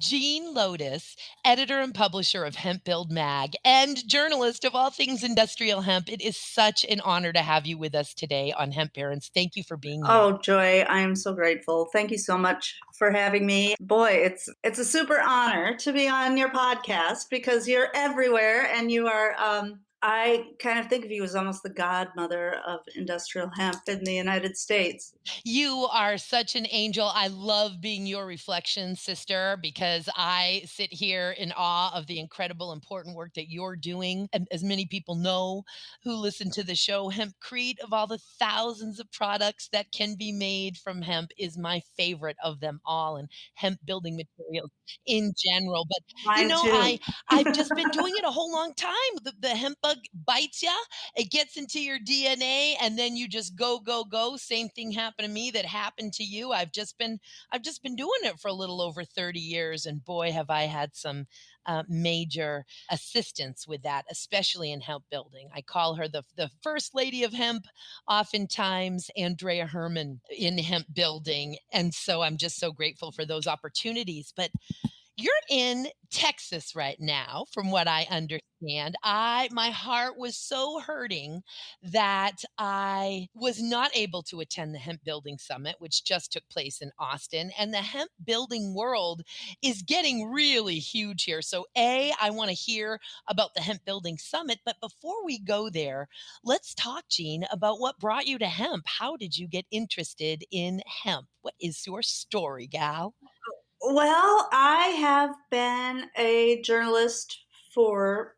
Jean Lotus, editor and publisher of Hemp Build Mag and journalist of all things industrial hemp. It is such an honor to have you with us today on Hemp Parents. Thank you for being here. Oh, Joy, I am so grateful. Thank you so much for having me. Boy, it's a super honor to be on your podcast because you're everywhere and you are I kind of think of you as almost the godmother of industrial hemp in the United States. You are such an angel. I love being your reflection, sister, because I sit here in awe of the incredible, important work that you're doing. And as many people know who listen to the show, Hempcrete, of all the thousands of products that can be made from hemp, is my favorite of them all, and hemp building materials in general. But you Mine know, too. I've just been doing it a whole long time. The hemp bug bites you, it gets into your DNA, and then you just go, go, go. Same thing happened to me that happened to you. I've just been doing it for a little over 30 years, and boy, have I had some major assistance with that, especially in hemp building. I call her the first lady of hemp, oftentimes Andrea Herman in hemp building, and so I'm just so grateful for those opportunities. But you're in Texas right now, from what I understand. My heart was so hurting that I was not able to attend the Hemp Building Summit, which just took place in Austin. And the hemp building world is getting really huge here. So, I want to hear about the Hemp Building Summit. But before we go there, let's talk, Jean, about what brought you to hemp. How did you get interested in hemp? What is your story, gal? Well, I have been a journalist for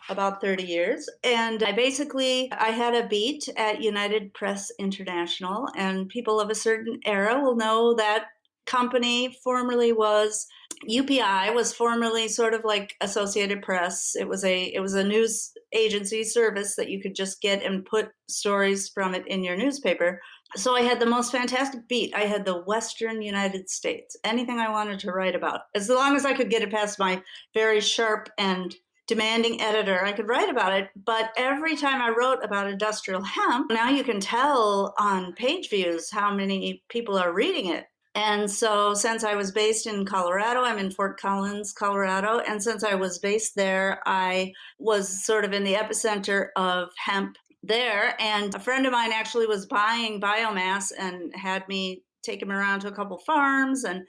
about 30 years, and I had a beat at United Press International, and people of a certain era will know that company formerly was UPI, was formerly sort of like Associated Press. It was a news agency service that you could just get and put stories from it in your newspaper. So I had the most fantastic beat. I had the Western United States, anything I wanted to write about. As long as I could get it past my very sharp and demanding editor, I could write about it. But every time I wrote about industrial hemp, now you can tell on page views how many people are reading it. And so, since I was based in Colorado, I'm in Fort Collins, Colorado. And since I was based there, I was sort of in the epicenter of hemp there. And a friend of mine actually was buying biomass and had me take him around to a couple farms. And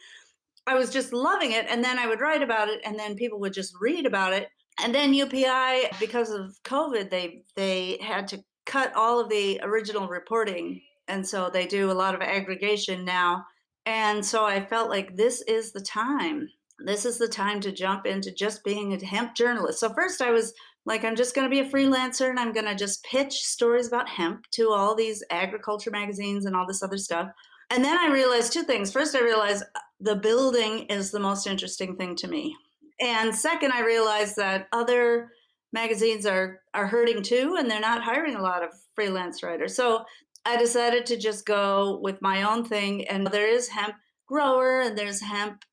I was just loving it. And then I would write about it, and then people would just read about it. And then UPI, because of COVID, they had to cut all of the original reporting. And so they do a lot of aggregation now. And so I felt like this is the time. This is the time to jump into just being a hemp journalist. So first I was like, I'm just going to be a freelancer and I'm going to just pitch stories about hemp to all these agriculture magazines and all this other stuff. And then I realized two things. First, I realized the building is the most interesting thing to me. And second, I realized that other magazines are hurting too, and they're not hiring a lot of freelance writers. So I decided to just go with my own thing. And there is Hemp Grower, and there's Hemp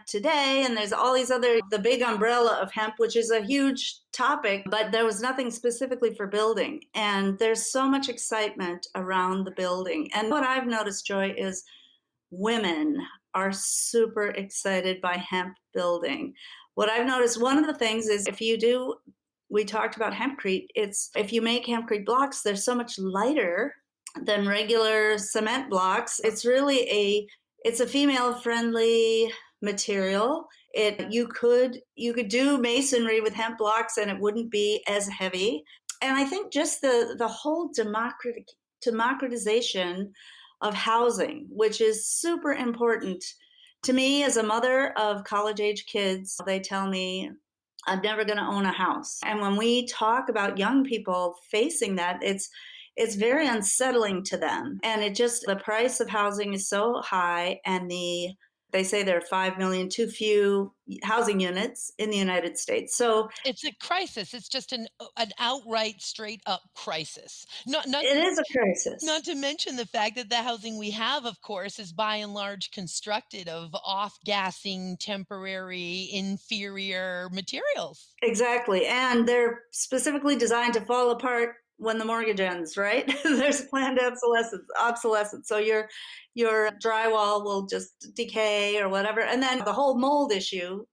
Today, and there's all these other, the big umbrella of hemp, which is a huge topic, but there was nothing specifically for building. And there's so much excitement around the building. And what I've noticed, Joy, is women are super excited by hemp building. What I've noticed, one of the things is we talked about hempcrete, if you make hempcrete blocks, they're so much lighter than regular cement blocks. It's a female friendly material. You could do masonry with hemp blocks and it wouldn't be as heavy. And I think just the whole democratization of housing, which is super important to me as a mother of college age kids. They tell me I'm never going to own a house. And when we talk about young people facing that, it's very unsettling to them. And the price of housing is so high, and they say there are 5 million too few housing units in the United States. So It's a crisis. It's just an outright, straight up crisis. it is a crisis. Not to mention the fact that the housing we have, of course, is by and large constructed of off-gassing, temporary, inferior materials. Exactly. And they're specifically designed to fall apart when the mortgage ends, right? There's planned obsolescence. So your drywall will just decay or whatever. And then the whole mold issue,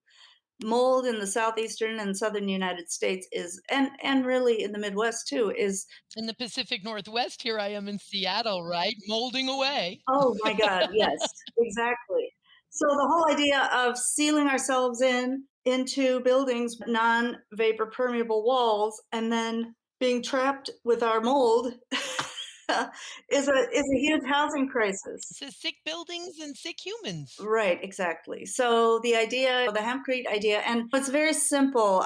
mold in the southeastern and southern United States is, and really in the Midwest too, is, In the Pacific Northwest, here I am in Seattle, right? Molding away. oh my God, yes, exactly. So the whole idea of sealing ourselves into buildings, non-vapor permeable walls, and then being trapped with our mold is a huge housing crisis. So sick buildings and sick humans. Right, exactly. So the idea, the hempcrete idea, and it's very simple.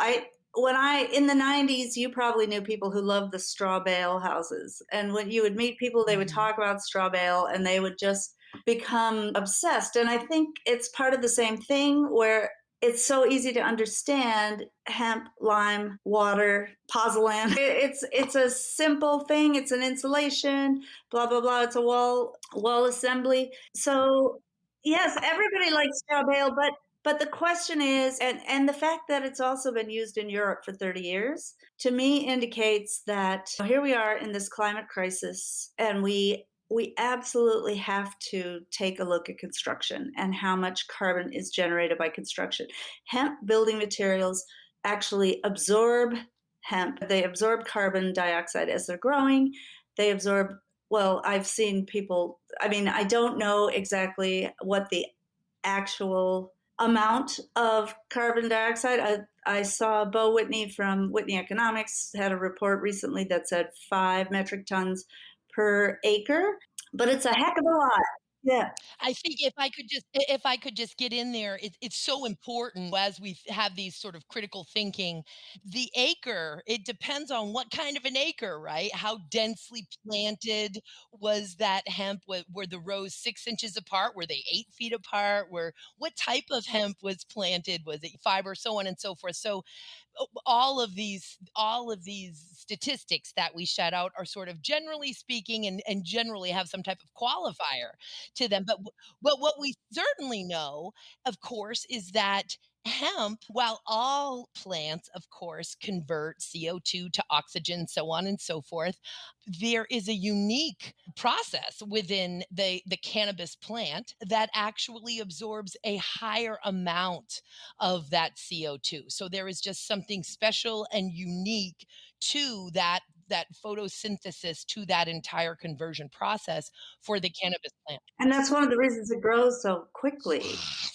In the 90s, you probably knew people who loved the straw bale houses. And when you would meet people, they would Mhm. talk about straw bale and they would just become obsessed. And I think it's part of the same thing where it's so easy to understand hemp, lime, water, pozzolan. It's a simple thing. It's an insulation, blah blah blah. It's a wall assembly. So yes, everybody likes straw bale, but the question is, and the fact that it's also been used in Europe for 30 years, to me indicates that here we are in this climate crisis, and we absolutely have to take a look at construction and how much carbon is generated by construction. Hemp building materials actually absorb hemp. They absorb carbon dioxide as they're growing. They absorb, well, I've seen people, I mean, I don't know exactly what the actual amount of carbon dioxide. I saw Bo Whitney from Whitney Economics had a report recently that said 5 metric tons per acre, but it's a heck of a lot. Yeah, I think if I could just get in there, it's so important as we have these sort of critical thinking. The acre, it depends on what kind of an acre, right? How densely planted was that hemp? Were the rows 6 inches apart? Were they 8 feet apart? What type of hemp was planted? Was it fiber? So on and so forth. So all of these statistics that we shut out are sort of generally speaking and generally have some type of qualifier to them. But what we certainly know, of course, is that hemp, while all plants, of course, convert CO2 to oxygen, so on and so forth, there is a unique process within the cannabis plant that actually absorbs a higher amount of that CO2. So there is just something special and unique to that photosynthesis, to that entire conversion process for the cannabis plant. and that's one of the reasons it grows so quickly, Yes.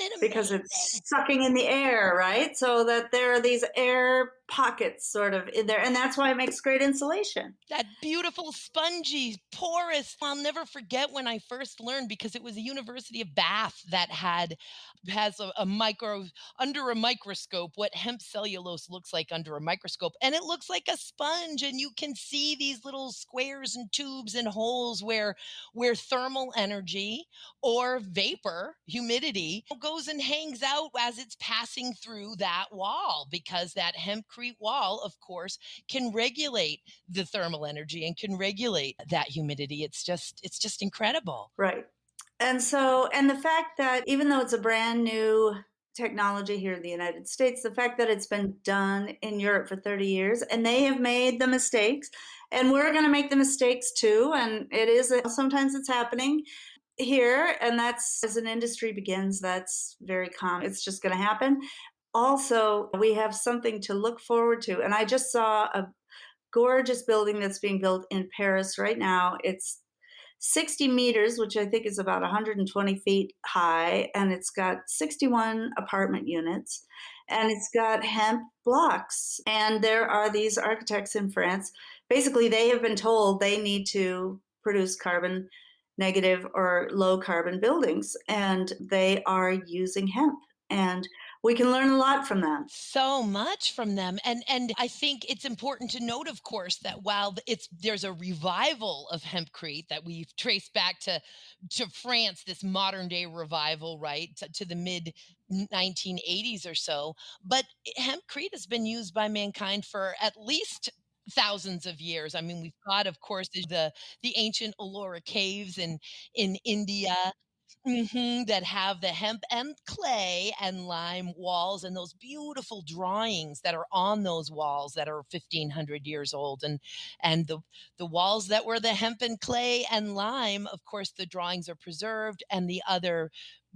Isn't it because it's amazing? sucking in the air, right? So that there are these air pockets sort of in there, and that's why it makes great insulation. That beautiful, spongy, porous. I'll never forget when I first learned because it was the University of Bath that has a micro under a microscope what hemp cellulose looks like under a microscope, and it looks like a sponge, and you can see these little squares and tubes and holes where thermal energy or vapor, humidity, goes and hangs out as it's passing through that wall because that hempcrete wall, of course, can regulate the thermal energy and can regulate that humidity. It's just incredible. Right. And so, and the fact that even though it's a brand new technology here in the United States, the fact that it's been done in Europe for 30 years and they have made the mistakes, and we're going to make the mistakes too. And it is, sometimes it's happening here. And that's, as an industry begins, that's very common. It's just going to happen. Also, we have something to look forward to. And I just saw a gorgeous building that's being built in Paris right now. It's 60 meters, which I think is about 120 feet high, and it's got 61 apartment units, and it's got hemp blocks. And there are these architects in France. Basically, they have been told they need to produce carbon negative or low carbon buildings, and they are using hemp. And we can learn a lot from them. So much from them. And I think it's important to note, of course, that while there's a revival of hempcrete that we've traced back to France, this modern day revival, right, to the mid 1980s or so. But hempcrete has been used by mankind for at least thousands of years. I mean, we've got, of course, the ancient Ellora caves in India. That have the hemp and clay and lime walls and those beautiful drawings that are on those walls that are 1,500 years old, and the walls that were the hemp and clay and lime, of course, the drawings are preserved, and the other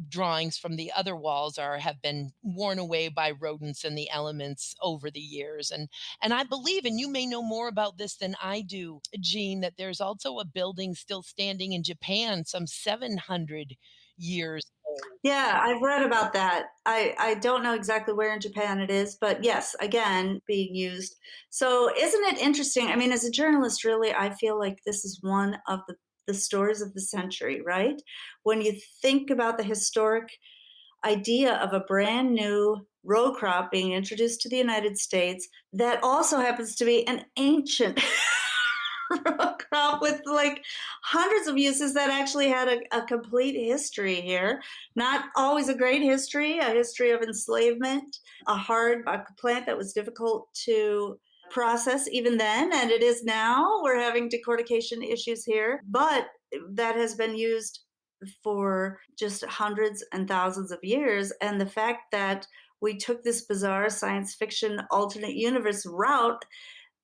drawings from the other walls are have been worn away by rodents and the elements over the years. And I believe, and you may know more about this than I do, Jean, that there's also a building still standing in Japan, some 700 years old. Yeah, I've read about that. I don't know exactly where in Japan it is, but yes, again, being used. So isn't it interesting? I mean, as a journalist, really, I feel like this is one of the stories of the century, right? When you think about the historic idea of a brand new row crop being introduced to the United States that also happens to be an ancient row crop with like hundreds of uses that actually had a complete history here. Not always a great history, a history of enslavement, a plant that was difficult to process even then, and it is now. We're having decortication issues here, but that has been used for just hundreds and thousands of years. And the fact that we took this bizarre science fiction alternate universe route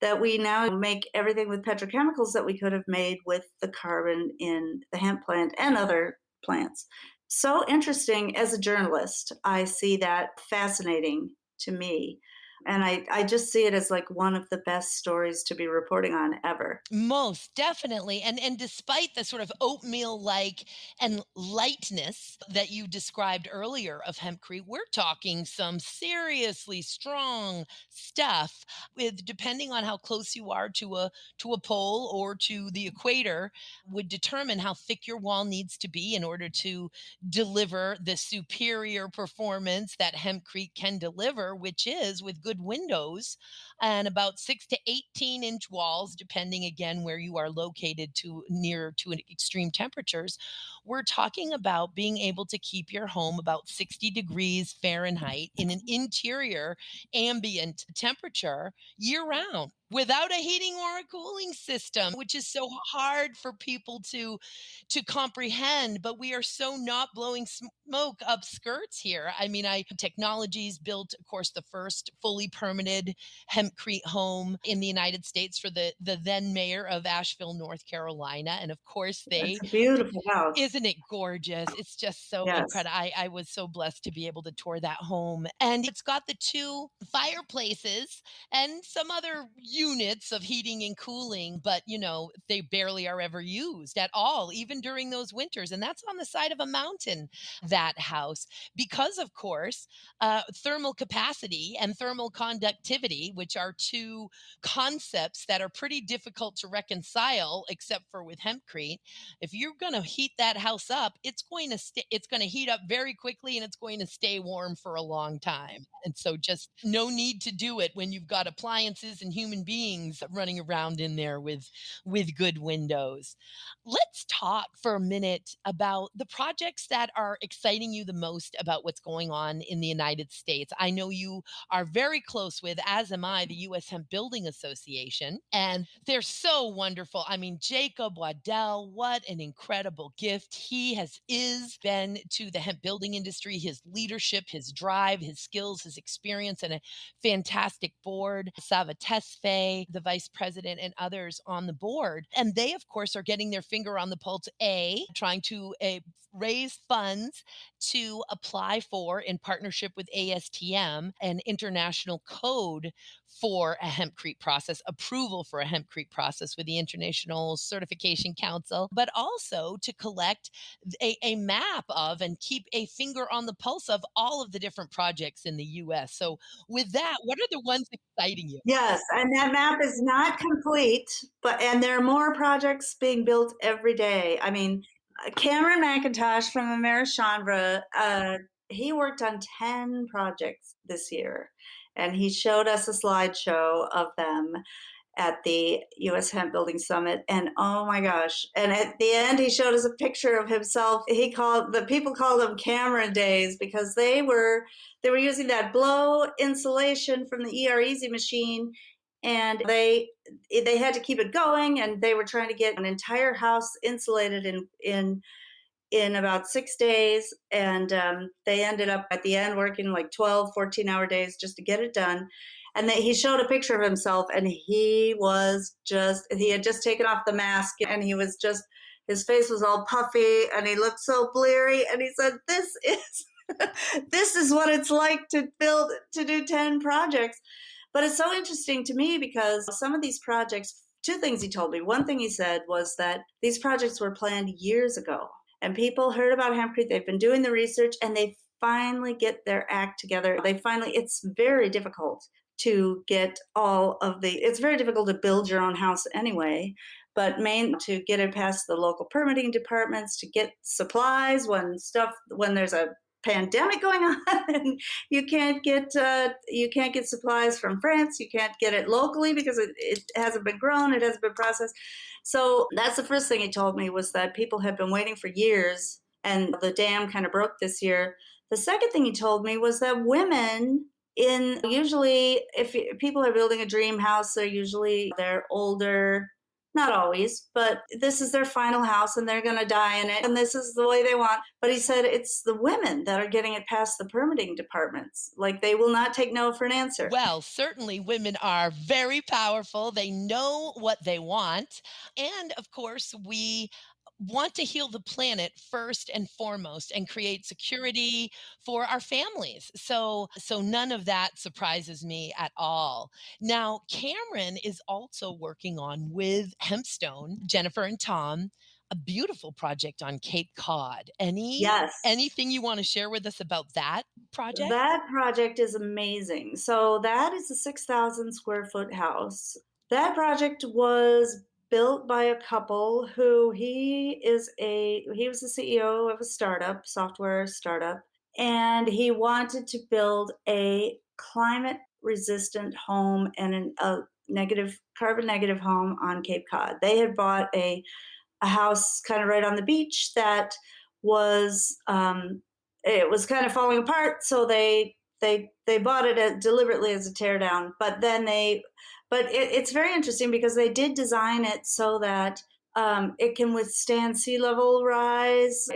that we now make everything with petrochemicals that we could have made with the carbon in the hemp plant and other plants. So interesting. As a journalist, I see that fascinating to me. And I just see it as like one of the best stories to be reporting on ever. Most definitely. And despite the sort of oatmeal-like and lightness that you described earlier of hempcrete, we're talking some seriously strong stuff with, depending on how close you are to a pole or to the equator, would determine how thick your wall needs to be in order to deliver the superior performance that hempcrete can deliver, which is with good windows and about 6 to 18 inch walls, depending again where you are located to near to extreme temperatures. We're talking about being able to keep your home about 60 degrees Fahrenheit in an interior ambient temperature year round without a heating or a cooling system, which is so hard for people to comprehend. But we are so not blowing smoke up skirts here. I mean, I technologies built, of course, the first fully permitted hempcrete home in the United States for the then mayor of Asheville, North Carolina. And of course, It's they a beautiful house. isn't it gorgeous? It's just so Yes. incredible. I was so blessed to be able to tour that home. And it's got the two fireplaces and some other units of heating and cooling, but they barely are ever used at all, even during those winters. And that's on the side of a mountain, that house, because of course, thermal capacity and thermal conductivity, which are two concepts that are pretty difficult to reconcile, except for with hempcrete. If you're going to heat that house up, it's going to heat up very quickly and it's going to stay warm for a long time. And so just no need to do it when you've got appliances and human beings running around in there with good windows. Let's talk for a minute about the projects that are exciting you the most about what's going on in the United States. I know you are very close with, as am I, the U.S. Hemp Building Association, and they're so wonderful. I mean, Jacob Waddell, what an incredible gift he has is been to the hemp building industry. His leadership, his drive, his skills, his experience, and a fantastic board. Sava Tesfaye, the vice president, and others on the board. And they, of course, are getting their finger on the pulse, trying to raise funds to apply for, in partnership with ASTM, an international code for a hempcrete process, approval for a hempcrete process with the International Certification Council, but also to collect a map of and keep a finger on the pulse of all of the different projects in the US. So, with that, what are the ones exciting you? Yes, and that map is not complete, and there are more projects being built every day. I mean, Cameron McIntosh from Americhandra, he worked on 10 projects this year, and he showed us a slideshow of them at the US Hemp Building Summit. And oh my gosh. And at the end, he showed us a picture of himself. The people called them Cameron days because they were using that blow insulation from the ER Easy machine. And they had to keep it going, and they were trying to get an entire house insulated in in about 6 days. And they ended up at the end working like 12, 14-hour days just to get it done. And he showed a picture of himself, and he had just taken off the mask, and his face was all puffy and he looked so bleary. And he said, this is what it's like to do 10 projects. But it's so interesting to me because some of these projects, two things he told me. One thing he said was that these projects were planned years ago, and people heard about hempcrete. They've been doing the research, and they finally get their act together. It's very difficult to get it's very difficult to build your own house anyway, but to get it past the local permitting departments, to get supplies when there's a pandemic going on and you can't get supplies from France, you can't get it locally because it hasn't been grown, it hasn't been processed. So that's the first thing he told me, was that people have been waiting for years and the dam kind of broke this year. The second thing he told me was that women, usually if people are building a dream house, they're older, not always, but this is their final house and they're going to die in it and this is the way they want. But he said it's the women that are getting it past the permitting departments. Like, they will not take no for an answer. Well, certainly women are very powerful. They know what they want. And of course, we want to heal the planet first and foremost and create security for our families. So none of that surprises me at all. Now, Cameron is also working on, with Hempstone, Jennifer and Tom, a beautiful project on Cape Cod. Yes. Anything you want to share with us about that project? That project is amazing. So that is a 6,000 square foot house. That project was built by a couple who he was the CEO of a software startup, and he wanted to build a climate resistant home and a carbon negative home on Cape Cod. They had bought a house kind of right on the beach that was it was kind of falling apart, so they bought it deliberately as a tear down. It's very interesting because they did design it so that it can withstand sea level rise.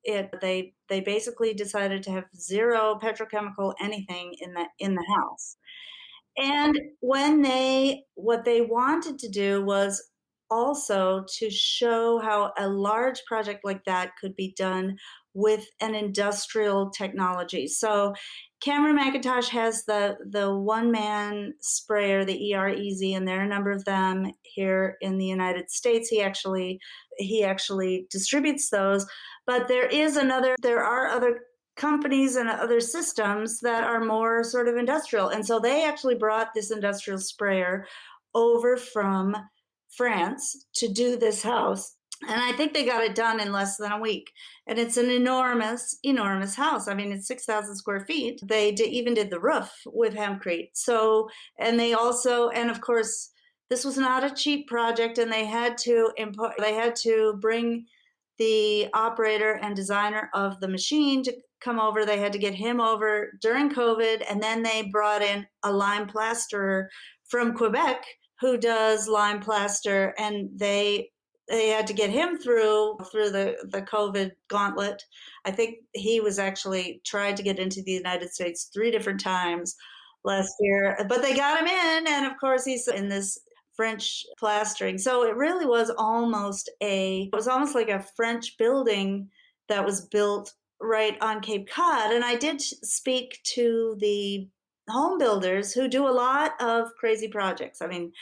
They basically decided to have zero petrochemical anything in the house. And what they wanted to do was also to show how a large project like that could be done with an industrial technology. So Cameron McIntosh has the one man sprayer, the EREZ, and there are a number of them here in the United States. He actually distributes those, but there are other companies and other systems that are more sort of industrial. And so they actually brought this industrial sprayer over from France to do this house. And I think they got it done in less than a week. And it's an enormous, enormous house. I mean, it's 6,000 square feet. They even did the roof with hempcrete. So, and of course, this was not a cheap project, and they had to bring the operator and designer of the machine to come over. They had to get him over during COVID, and then they brought in a lime plasterer from Quebec who does lime plaster, and they had to get him through the COVID gauntlet. I think he was actually tried to get into the United States 3 different times last year, but they got him in, and of course he's in this French plastering. So it really was almost like a French building that was built right on Cape Cod. And I did speak to the home builders who do a lot of crazy projects. I mean,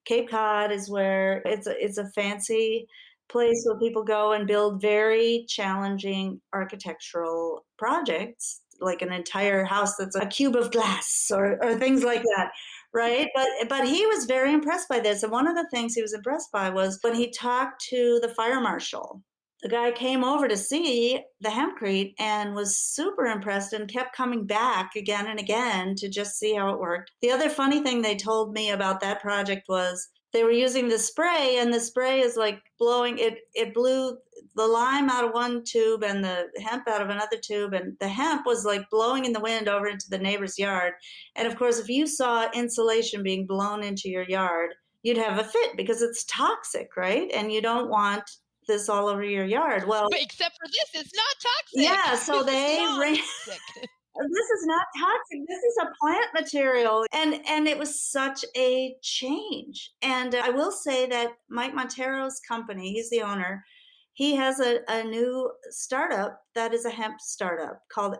Cape Cod is where it's a fancy place where people go and build very challenging architectural projects, like an entire house that's a cube of glass or things like that. Right. But he was very impressed by this. And one of the things he was impressed by was when he talked to the fire marshal. The guy came over to see the hempcrete and was super impressed and kept coming back again and again to just see how it worked. The other funny thing they told me about that project was they were using the spray, and the spray is like blowing it blew the lime out of one tube and the hemp out of another tube, and the hemp was like blowing in the wind over into the neighbor's yard. And of course, if you saw insulation being blown into your yard, you'd have a fit because it's toxic, right? And you don't want this all over your yard. Well, But except for this, it's not toxic. yeah, so This is they ran non-toxic. this is not toxic. This is a plant material. And it was such a change. And I will say that Mike Montero's company, he's the owner, he has a new startup that is a hemp startup called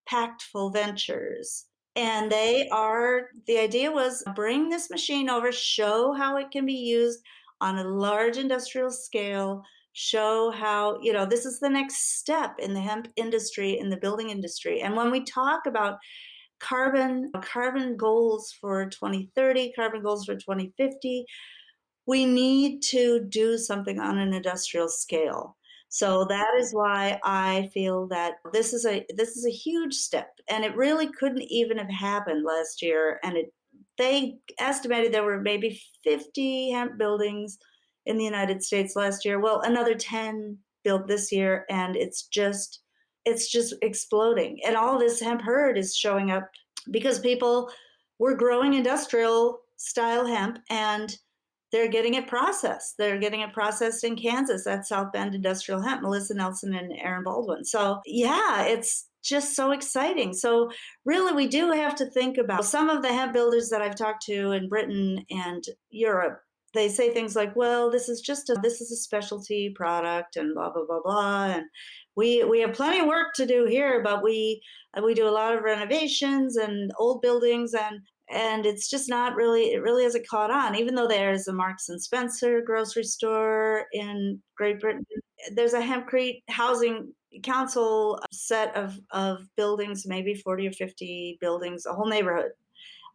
Pactful Ventures. And the idea was bring this machine over, show how it can be used on a large industrial scale, show how, this is the next step in the hemp industry, in the building industry. And when we talk about carbon goals for 2030, carbon goals for 2050, we need to do something on an industrial scale. So that is why I feel that this is a huge step, and it really couldn't even have happened last year. And they estimated there were maybe 50 hemp buildings in the United States last year. Well, another 10 built this year, and it's just exploding. And all this hemp herd is showing up because people were growing industrial style hemp, and they're getting it processed. They're getting it processed in Kansas at South Bend Industrial Hemp, Melissa Nelson and Aaron Baldwin. So, yeah, it's just so exciting. So, really, we do have to think about some of the hemp builders that I've talked to in Britain and Europe. They say things like, "Well, this is a specialty product," and blah blah blah blah. And we have plenty of work to do here, but we do a lot of renovations and old buildings, and it's just not really, it really hasn't caught on. Even though there's a Marks and Spencer grocery store in Great Britain, there's a hempcrete housing council set of buildings, maybe 40 or 50 buildings, a whole neighborhood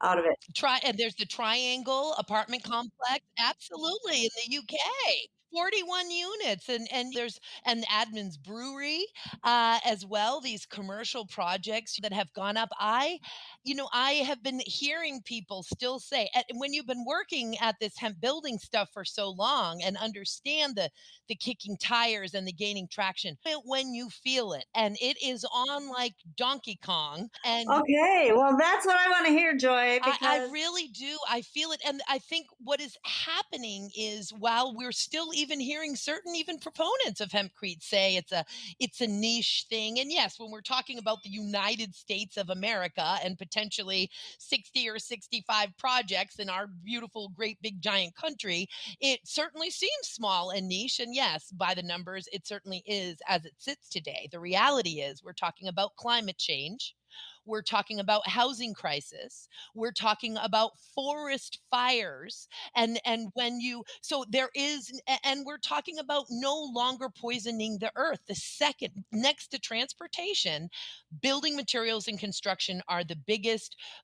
out of it. And there's the Triangle apartment complex, absolutely, in the UK. 41 units, and there's an Adman's Brewery, as well, these commercial projects that have gone up. I have been hearing people still say, and when you've been working at this hemp building stuff for so long and understand the kicking tires and the gaining traction, when you feel it, and it is on like Donkey Kong, and Okay, well, that's what I want to hear, Joy, I because really do. I feel it. And I think what is happening is while we're still even hearing certain even proponents of hempcrete say it's a niche thing. And yes, when we're talking about the United States of America and potentially 60 or 65 projects in our beautiful, great, big, giant country, it certainly seems small and niche. And yes, by the numbers, it certainly is as it sits today. The reality is we're talking about climate change. We're talking about housing crisis. We're talking about forest fires. And when you so there is and we're talking about no longer poisoning the earth. The second next to transportation, building materials and construction are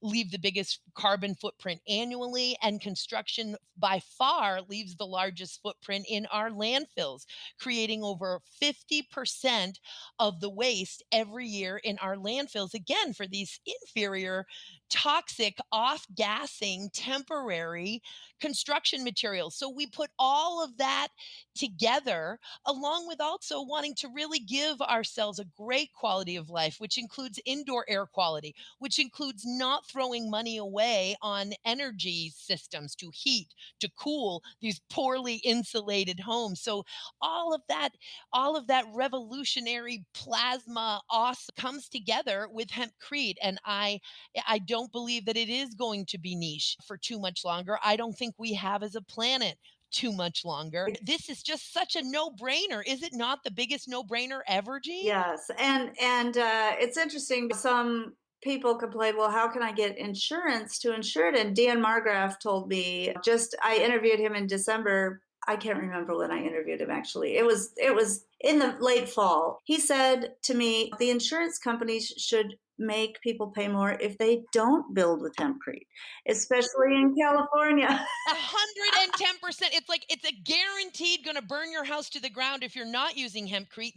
leave the biggest carbon footprint annually, and construction by far leaves the largest footprint in our landfills, creating over 50% of the waste every year in our landfills, again, for these inferior, toxic, off gassing, temporary construction materials. So we put all of that together, along with also wanting to really give ourselves a great quality of life, which includes indoor air quality, which includes not throwing money away on energy systems to heat, to cool these poorly insulated homes. So all of that all of that revolutionary plasma awesome comes together with hempcrete, and I don't believe that it is going to be niche for too much longer. I don't think we have as a planet too much longer. This is just such a no-brainer. Is it not the biggest no-brainer ever, Jean? yes, and it's interesting. Some people complain, well, how can I get insurance to insure it? And Dan Margraf told me, just I interviewed him in December. I can't remember when I interviewed him actually. It was in the late fall. He said to me, the insurance companies should make people pay more if they don't build with hempcrete, especially in California. 110%. It's like it's a guaranteed going to burn your house to the ground if you're not using hempcrete.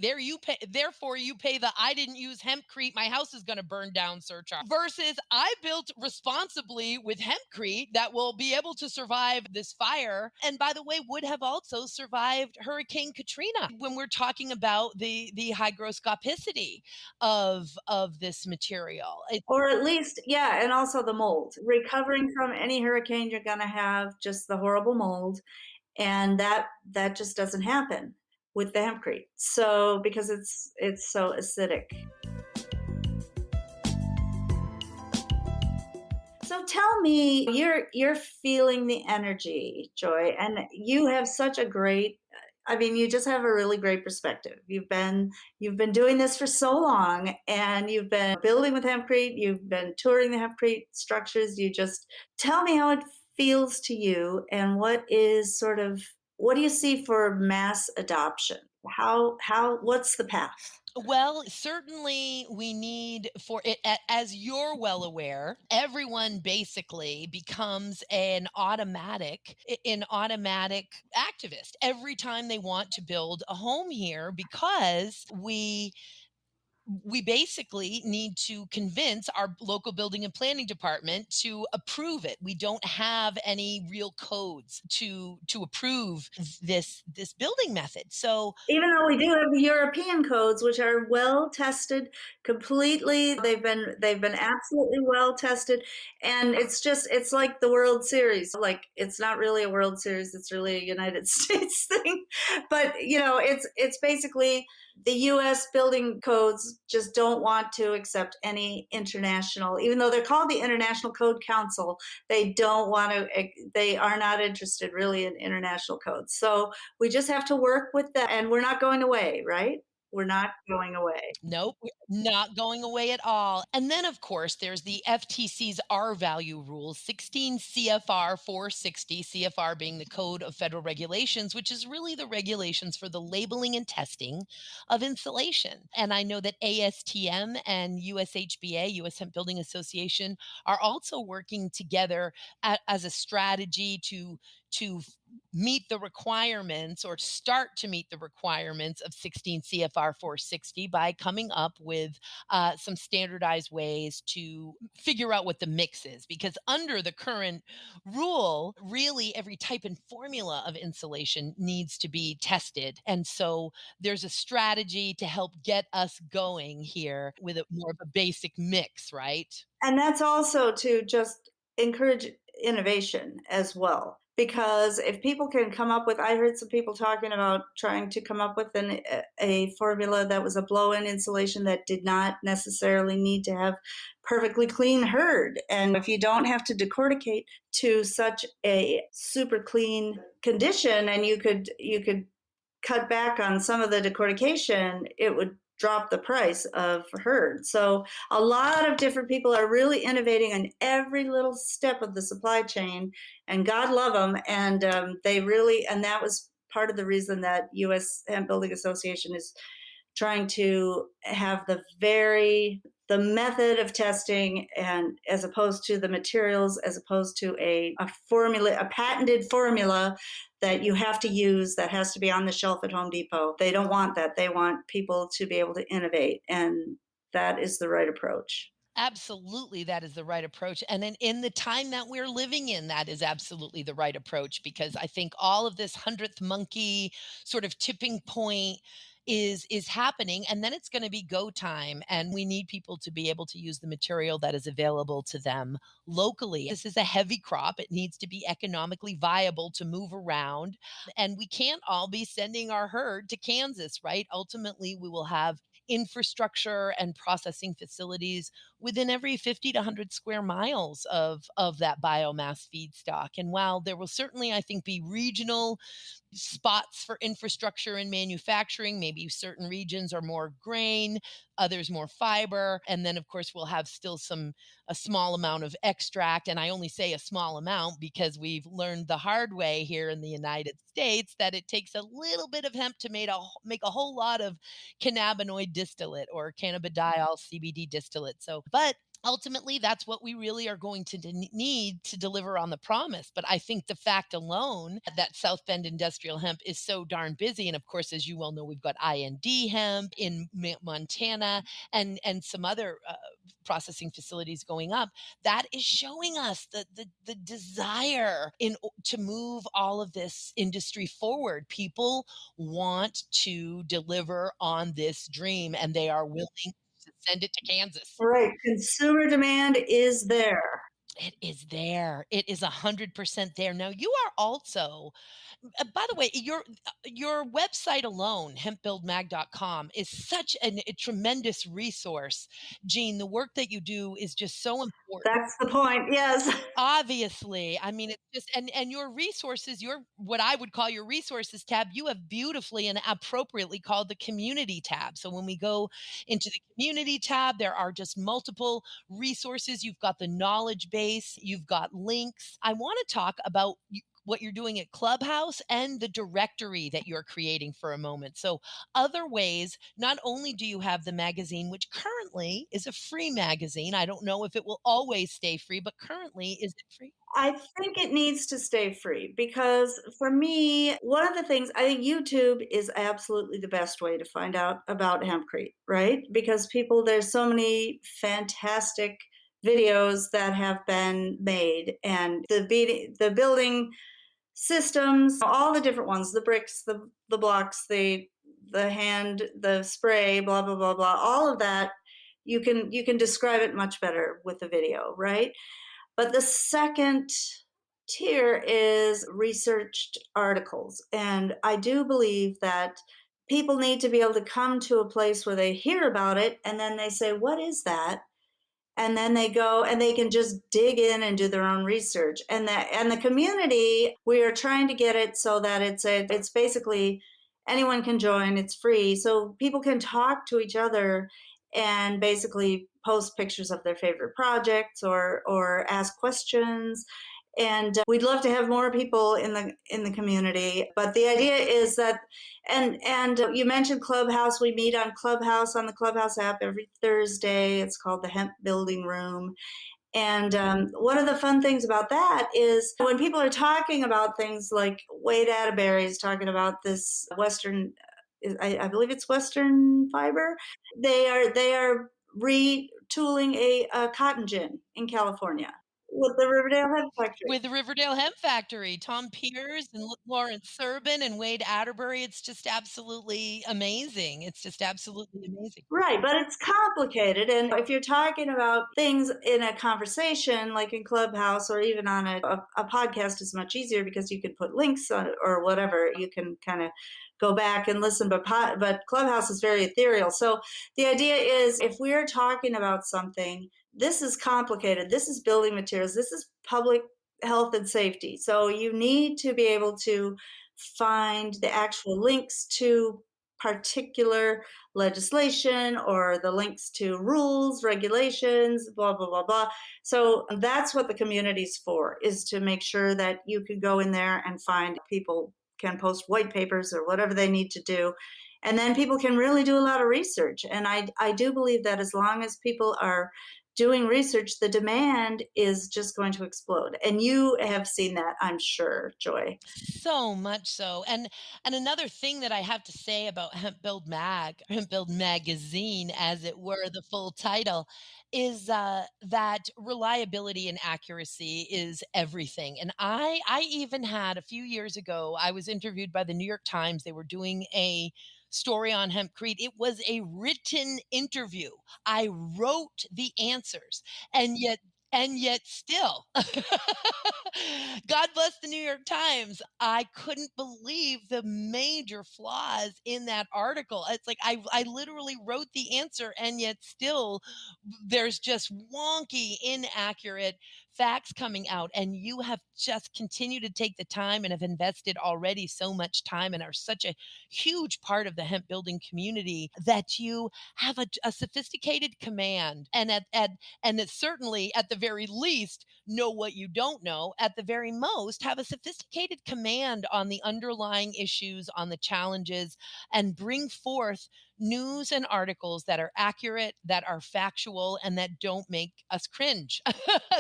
Therefore, you pay the I didn't use hempcrete, my house is going to burn down surcharge. Versus I built responsibly with hempcrete that will be able to survive this fire. And by the way, would have also survived Hurricane Katrina. When we're talking about the hygroscopicity of this material, Or at least, yeah, and also the mold. Recovering from any hurricane, you're going to have just the horrible mold. and that just doesn't happen with the hempcrete. So because it's so acidic. So tell me, you're feeling the energy, Joy, and you have such a great, I mean, you just have a really great perspective. You've been doing this for so long, and you've been building with hempcrete, you've been touring the hempcrete structures. You just tell me how it feels to you, and what do you see for mass adoption? How what's the path? Well, certainly we need for it, as you're well aware, everyone basically becomes an automatic activist every time they want to build a home here because we basically need to convince our local building and planning department to approve it. We don't have any real codes to approve this building method. So Even though we do have the European codes, which are well tested completely, they've been absolutely well tested, and it's like the World Series. Like it's not really a World Series; it's really a United States thing. But it's basically the U.S. building codes just don't want to accept any international, even though they're called the International Code Council. They don't want to. They are not interested really in international codes. So we just have to work with that, and we're not going away, right? We're not going away. nope, we're not going away at all. And then, of course, there's the FTC's R value rules, 16 CFR 460, CFR being the Code of Federal Regulations, which is really the regulations for the labeling and testing of insulation. And I know that ASTM and USHBA, US Hemp Building Association, are also working together as a strategy to meet the requirements or start to meet the requirements of 16 CFR 460 by coming up with some standardized ways to figure out what the mix is. Because under the current rule, really every type and formula of insulation needs to be tested. And so there's a strategy to help get us going here with a more of a basic mix, right? And that's also to just encourage innovation as well. Because if people can come up with, I heard some people talking about trying to come up with a formula that was a blow in insulation that did not necessarily need to have perfectly clean herd. And if you don't have to decorticate to such a super clean condition, and you could cut back on some of the decortication, it would drop the price of herd. So a lot of different people are really innovating on every little step of the supply chain, and God love them. And and that was part of the reason that U.S. Hemp Building Association is trying to have the method of testing, and as opposed to the materials, as opposed to a formula, a patented formula that you have to use, that has to be on the shelf at Home Depot. They don't want that. They want people to be able to innovate, and that is the right approach. Absolutely, that is the right approach. And in the time that we're living in, that is absolutely the right approach because I think all of this hundredth monkey sort of tipping point is happening and then it's going to be go time and we need people to be able to use the material that is available to them locally. This is a heavy crop. It needs to be economically viable to move around and we can't all be sending our herd to Kansas, right? Ultimately, we will have infrastructure and processing facilities within every 50 to 100 square miles of that biomass feedstock. And while there will certainly, I think, be regional spots for infrastructure and manufacturing. Maybe certain regions are more grain, others more fiber. And then, of course, we'll have still a small amount of extract. And I only say a small amount because we've learned the hard way here in the United States that it takes a little bit of hemp to make a whole lot of cannabinoid distillate or cannabidiol CBD distillate. So, but ultimately that's what we really are going to need to deliver on the promise. But I think the fact alone that South Bend Industrial Hemp is so darn busy, and of course, as you well know, we've got IND Hemp in Montana and some other processing facilities going up, that is showing us the desire to move all of this industry forward. People want to deliver on this dream and they are willing to send it to Kansas. Right. Consumer demand is there. It is there. It is 100% there. Now you are also by the way, your website alone, hempbuildmag.com, is such a tremendous resource. Gene, the work that you do is just so important. That's the point. Yes. Obviously, I mean, it's just and your resources, your what I would call your resources tab, you have beautifully and appropriately called the community tab. So when we go into the community tab, there are just multiple resources. You've got the knowledge base, you've got links. I want to talk about what you're doing at Clubhouse and the directory that you're creating for a moment. So, other ways, not only do you have the magazine, which currently is a free magazine. I don't know if it will always stay free, but currently, is it free? I think it needs to stay free because for me, one of the things I think YouTube is absolutely the best way to find out about hempcrete, right? Because there's so many fantastic videos that have been made, and the building systems, all the different ones, the bricks, the blocks, the hand, the spray, blah blah blah blah, all of that, you can describe it much better with the video, right? But the second tier is researched articles. And I do believe that people need to be able to come to a place where they hear about it and then they say, what is that? And then they go and they can just dig in and do their own research. And the community, we are trying to get it so that it's basically anyone can join, it's free, so people can talk to each other and basically post pictures of their favorite projects or ask questions. And we'd love to have more people in the community, but the idea is that, and you mentioned Clubhouse. We meet on Clubhouse, on the Clubhouse app, every Thursday. It's called the Hemp Building Room. And one of the fun things about that is when people are talking about things like Wade Atterbury is talking about this Western, I believe it's Western fiber. They are retooling a cotton gin in California with the Riverdale Hemp Factory. With the Riverdale Hemp Factory, Tom Peters and Lawrence Serban and Wade Atterbury, it's just absolutely amazing. It's just absolutely amazing. Right, but it's complicated. And if you're talking about things in a conversation, like in Clubhouse or even on a podcast, is much easier because you can put links on it or whatever. You can kind of go back and listen. But Clubhouse is very ethereal. So the idea is if we're talking about something, this is complicated. This is building materials. This is public health and safety. So you need to be able to find the actual links to particular legislation or the links to rules, regulations, blah, blah, blah, blah. So that's what the community's for, is to make sure that you can go in there and find people can post white papers or whatever they need to do. And then people can really do a lot of research. And I do believe that as long as people are doing research, the demand is just going to explode. And you have seen that, I'm sure, Joy. So much so. And another thing that I have to say about Hemp Build Magazine, as it were, the full title, is that reliability and accuracy is everything. And I even had a few years ago, I was interviewed by the New York Times. They were doing a story on hempcrete. It was a written interview. I wrote the answers, and yet still God bless the New York Times. I couldn't believe the major flaws in that article. It's like I literally wrote the answer, and yet still there's just wonky, inaccurate facts coming out. And you have just continued to take the time and have invested already so much time and are such a huge part of the hemp building community that you have a sophisticated command, and it's certainly at the very least know what you don't know, at the very most have a sophisticated command on the underlying issues, on the challenges, and bring forth news and articles that are accurate, that are factual, and that don't make us cringe.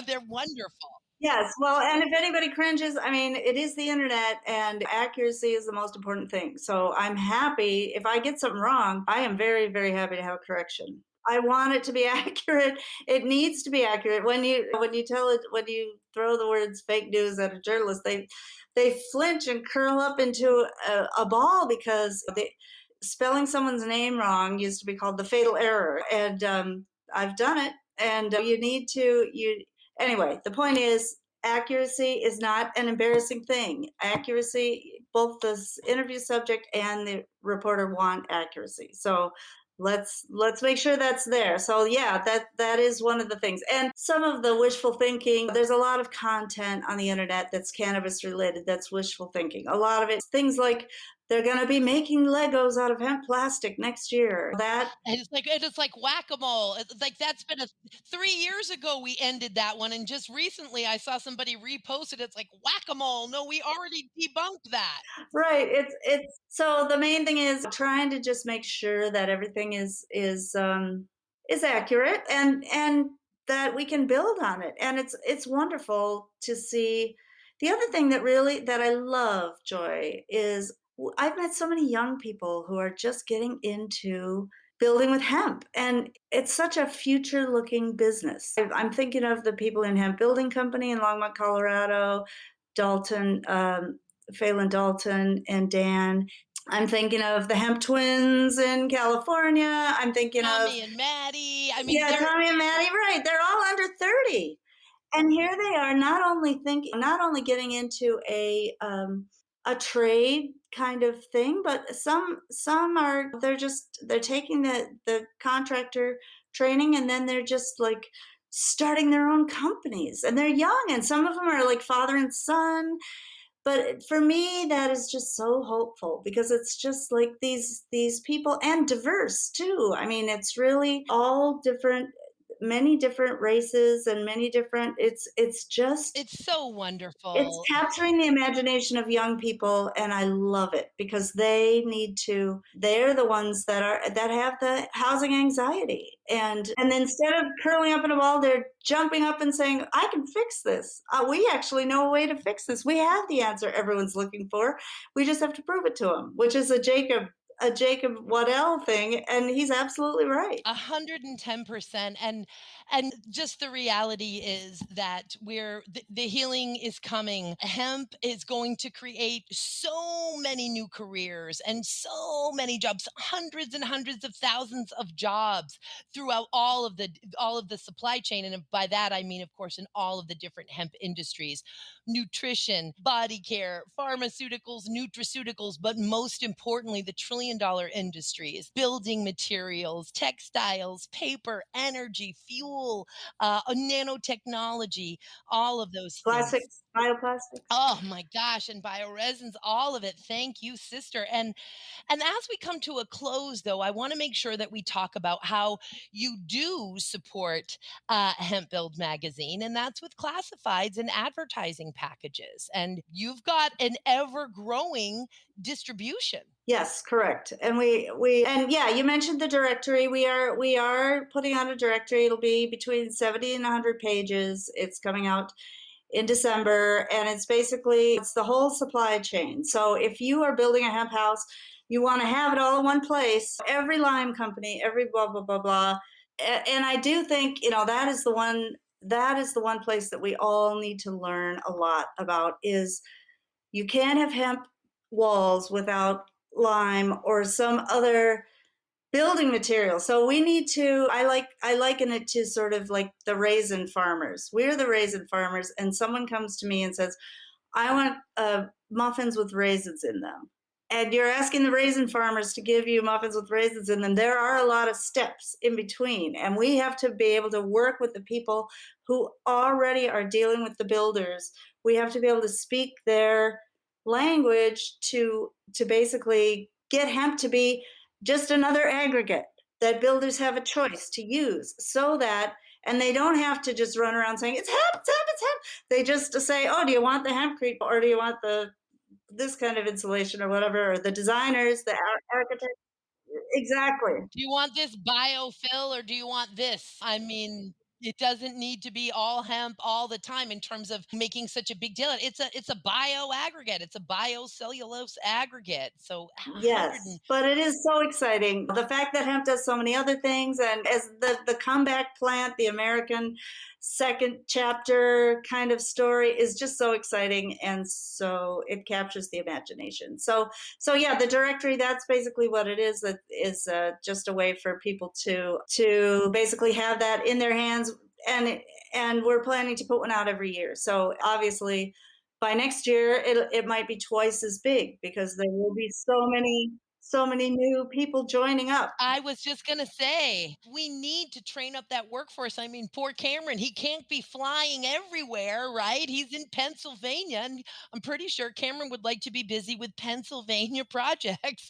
They're wonderful. Yes, well, and if anybody cringes, I mean, it is the internet and accuracy is the most important thing. So I'm happy if I get something wrong, I am very, very happy to have a correction. I want it to be accurate. It needs to be accurate. When you throw the words fake news at a journalist, they flinch and curl up into a ball because spelling someone's name wrong used to be called the fatal error. And I've done it. And you need to you Anyway, the point is, accuracy is not an embarrassing thing. Accuracy, both the interview subject and the reporter want accuracy. So let's make sure that's there. So yeah, that is one of the things. And some of the wishful thinking, there's a lot of content on the internet that's cannabis related, that's wishful thinking. A lot of it, things like they're going to be making Legos out of hemp plastic next year. That And it's like whack-a-mole. It's like that's been a 3 years ago we ended that one, and just recently I saw somebody repost it. It's like whack-a-mole. No, we already debunked that. right. It's so the main thing is trying to just make sure that everything is accurate and that we can build on it. And it's wonderful to see. The other thing that I love, Joy, is I've met so many young people who are just getting into building with hemp, and it's such a future looking business. I'm thinking of the people in Hemp Building Company in Longmont, Colorado, Dalton, Phelan Dalton and Dan. I'm thinking of the Hemp Twins in California. I'm thinking of, Tommy and Maddie. I mean, yeah, they're Tommy and Maddie, right. They're all under 30. And here they are not only getting into a trade kind of thing, but some are they're taking the contractor training and then they're just like starting their own companies and they're young and some of them are like father and son, but for me that is just so hopeful because it's just like these people and diverse too. I mean, it's really all different, many different races and many different, it's just it's so it's wonderful. capturing the imagination of young people, and I love it because they're the ones that have the housing anxiety. And instead of curling up in a ball, they're jumping up and saying, I can fix this. We actually know a way to fix this. We have the answer everyone's looking for. We just have to prove it to them, which is a Jacob Waddell thing, and he's absolutely right. 110%. And just the reality is that the healing is coming. Hemp is going to create so many new careers and so many jobs, hundreds and hundreds of thousands of jobs throughout all of the supply chain. And by that I mean, of course, in all of the different hemp industries, nutrition, body care, pharmaceuticals, nutraceuticals, but most importantly, the $1 trillion industries, building materials, textiles, paper, energy, fuel, nanotechnology, all of those things. Plastics, bioplastics. Oh my gosh, and bioresins, all of it. Thank you, sister. And as we come to a close, though, I want to make sure that we talk about how you do support Hemp Build Magazine, and that's with classifieds and advertising packages. And you've got an ever growing distribution. Yes, correct. And and yeah, you mentioned the directory. We are putting out a directory. It'll be between 70 and 100 pages. It's coming out in December, and it's the whole supply chain. So if you are building a hemp house, you want to have it all in one place. Every lime company, every blah blah blah blah. And I do think, that is the one place that we all need to learn a lot about is you can't have hemp walls without lime or some other building material. So we need to, I liken it to sort of like the raisin farmers. We're the raisin farmers, and someone comes to me and says, I want muffins with raisins in them. And you're asking the raisin farmers to give you muffins with raisins in them. There are a lot of steps in between, and we have to be able to work with the people who already are dealing with the builders. We have to be able to speak their language to basically get hemp to be just another aggregate that builders have a choice to use so that, and they don't have to just run around saying it's hemp, it's hemp, it's hemp. They just say, oh, do you want the hempcrete or do you want this kind of insulation or whatever, or the designers, the architects. Exactly. Do you want this biofill or do you want this? I mean, it doesn't need to be all hemp all the time in terms of making such a big deal. It's a bio aggregate. It's a biocellulose aggregate. So Yes, but it is so exciting. The fact that hemp does so many other things, and as the comeback plant, the American second chapter kind of story is just so exciting, and so it captures the imagination. So yeah, the directory, that's basically what it is. That is just a way for people to basically have that in their hands, and and we're planning to put one out every year. So obviously, by next year, it might be twice as big because there will be so many new people joining up. I was just gonna say, we need to train up that workforce. I mean, poor Cameron, he can't be flying everywhere, right? He's in Pennsylvania, and I'm pretty sure Cameron would like to be busy with Pennsylvania projects.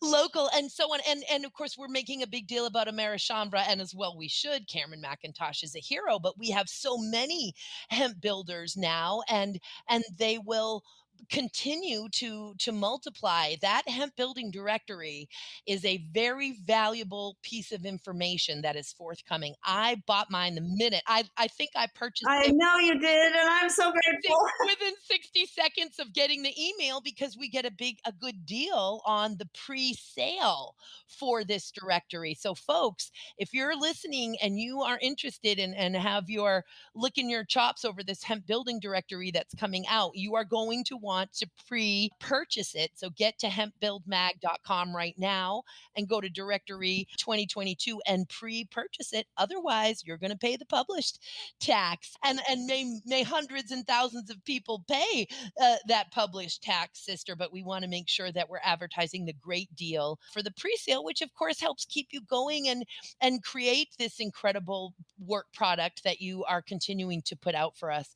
Local and so on. And of course, we're making a big deal about Americhambra, and as well we should. Cameron McIntosh is a hero, but we have so many hemp builders now, and they will continue to multiply. That hemp building directory is a very valuable piece of information that is forthcoming. I bought mine the minute I think I purchased I it know you did, and I'm so grateful. within 60 seconds of getting the email, because we get a good deal on the pre-sale for this directory. So folks, if you're listening and you are interested in and have your licking your chops over this hemp building directory that's coming out, you are going to want to pre-purchase it. So get to hempbuildmag.com right now and go to directory 2022 and pre-purchase it. Otherwise, you're going to pay the published tax, and may hundreds and thousands of people pay that published tax, sister. But we want to make sure that we're advertising the great deal for the pre-sale, which of course helps keep you going and create this incredible work product that you are continuing to put out for us.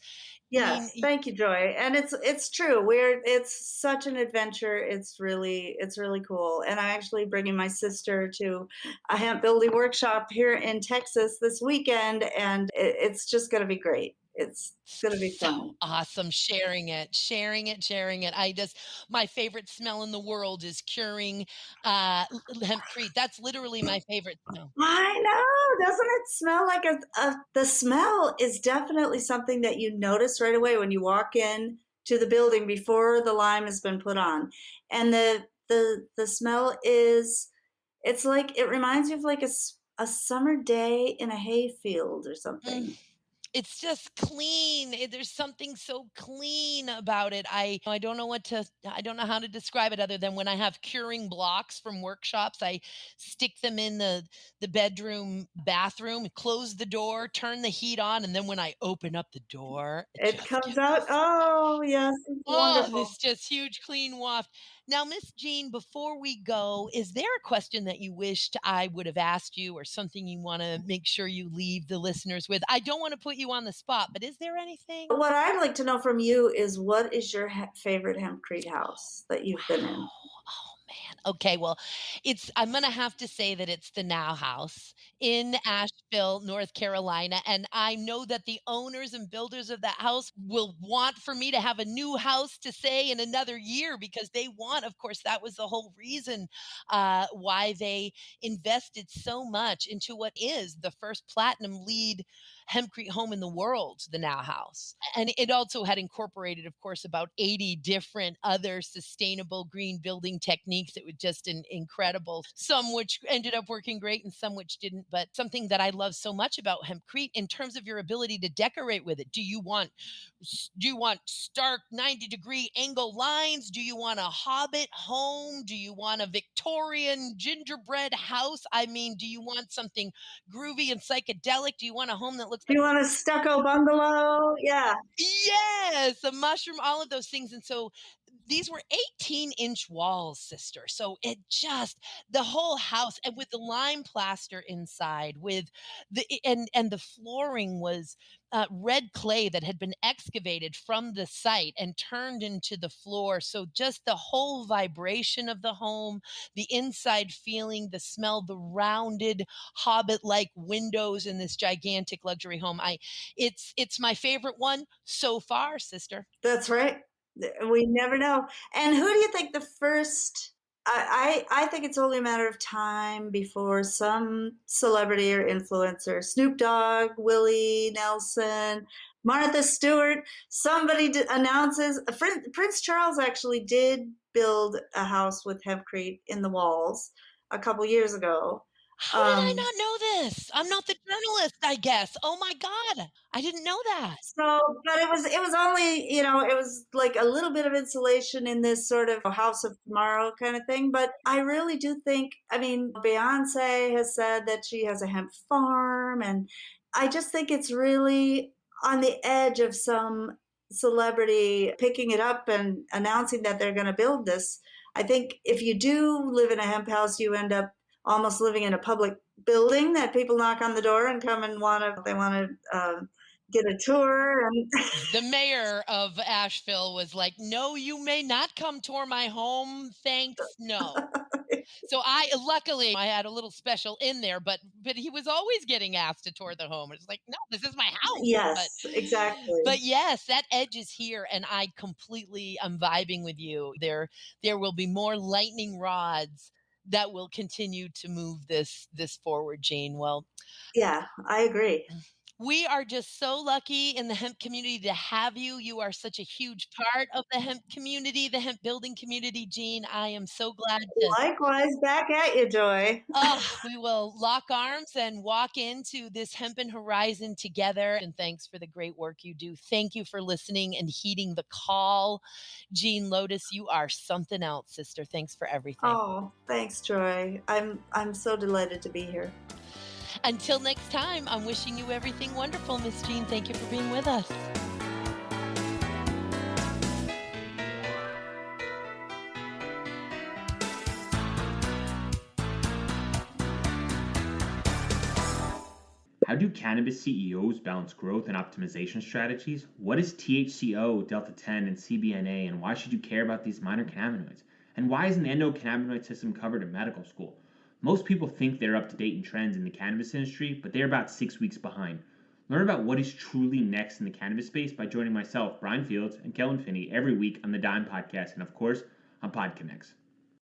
I mean, Yes, thank you, Joy. And it's true. It's such an adventure. It's really cool. And I'm actually bringing my sister to a hemp building workshop here in Texas this weekend, and it's just going to be great. It's going to be so fun. awesome sharing it, sharing it, sharing it. I just my favorite smell in the world is curing hempcrete. That's literally my favorite smell. I know. Doesn't it smell like the smell is definitely something that you notice right away when you walk in to the building before the lime has been put on. And the smell is, it's like, it reminds you of like a summer day in a hayfield or Mm. something. It's just clean. There's something so clean about it. I don't know how to describe it other than when I have curing blocks from workshops, I stick them in the bedroom bathroom, close the door, turn the heat on, and then when I open up the door, it It just comes gets out. this Oh, yes, it's oh, wonderful. this just huge clean waft. Now, Miss Jean, before we go, is there a question that you wished I would have asked you, or something you want to make sure you leave the listeners with? I don't want to put you on the spot, but is there anything? What I'd like to know from you is, what is your favorite hempcrete house that you've been in? Wow. Oh man. Okay, well, I'm gonna have to say that it's the Now House in Asheville, North Carolina. And I know that the owners and builders of that house will want for me to have a new house to say in another year, because they want, of course, that was the whole reason why they invested so much into what is the first platinum lead hempcrete home in the world, the Now House. And it also had incorporated, of course, about 80 different other sustainable green building techniques. It was just incredible. Some which ended up working great and some which didn't. But something that I love so much about hempcrete in terms of your ability to decorate with it. Do you want stark 90-degree angle lines? Do you want a hobbit home? Do you want a Victorian gingerbread house? I mean, do you want something groovy and psychedelic? Do you want a home that looks Do like you want a stucco bungalow? Yeah. yes, a mushroom, all of those things. And so these were 18-inch walls, sister. So it just the whole house, and with the lime plaster inside, with and the flooring was red clay that had been excavated from the site and turned into the floor. So just the whole vibration of the home, the inside feeling, the smell, the rounded hobbit-like windows in this gigantic luxury home. It's my favorite one so far, sister. That's right. We never know. And who do you think the first? I think it's only a matter of time before some celebrity or influencer, Snoop Dogg, Willie Nelson, Martha Stewart, somebody announces. Prince Charles actually did build a house with hempcrete in the walls a couple years ago. How did I Um, not know this? I'm not the journalist, I guess. Oh my god. I didn't know that. So, but it was only, it was like a little bit of insulation in this sort of house of tomorrow kind of thing. But I really do think, I mean, Beyonce has said that she has a hemp farm, and I just think it's really on the edge of some celebrity picking it up and announcing that they're going to build this. I think if you do live in a hemp house, you end up almost living in a public building that people knock on the door and come and they want to get a tour. And The mayor of Asheville was like, "No, you may not come tour my home, thanks, no." So luckily I had a little special in there, but he was always getting asked to tour the home. It's like, "No, this is my house." But yes, exactly. but yes, that edge is here, and I'm vibing with you. There will be more lightning rods that will continue to move this forward, Jane. Well, Yeah, I agree. we are just so lucky in the hemp community to have you. You are such a huge part of the hemp community, the hemp building community, Jean. I am so glad to Likewise, back at you, Joy. we will lock arms and walk into this hempen horizon together. And thanks for the great work you do. Thank you for listening and heeding the call. Jean Lotus, you are something else, sister. Thanks for everything. Oh, thanks, Joy. I'm so delighted to be here. Until next time, I'm wishing you everything wonderful, Miss Jean. Thank you for being with us. How do cannabis CEOs balance growth and optimization strategies? What is THCO, Delta 10, and CBNA, and why should you care about these minor cannabinoids? And why isn't the endocannabinoid system covered in medical school? Most people think they're up to date in trends in the cannabis industry, but they're about 6 weeks behind. Learn about what is truly next in the cannabis space by joining myself, Brian Fields, and Kellen Finney every week on the Dime Podcast, and of course, on PodConX.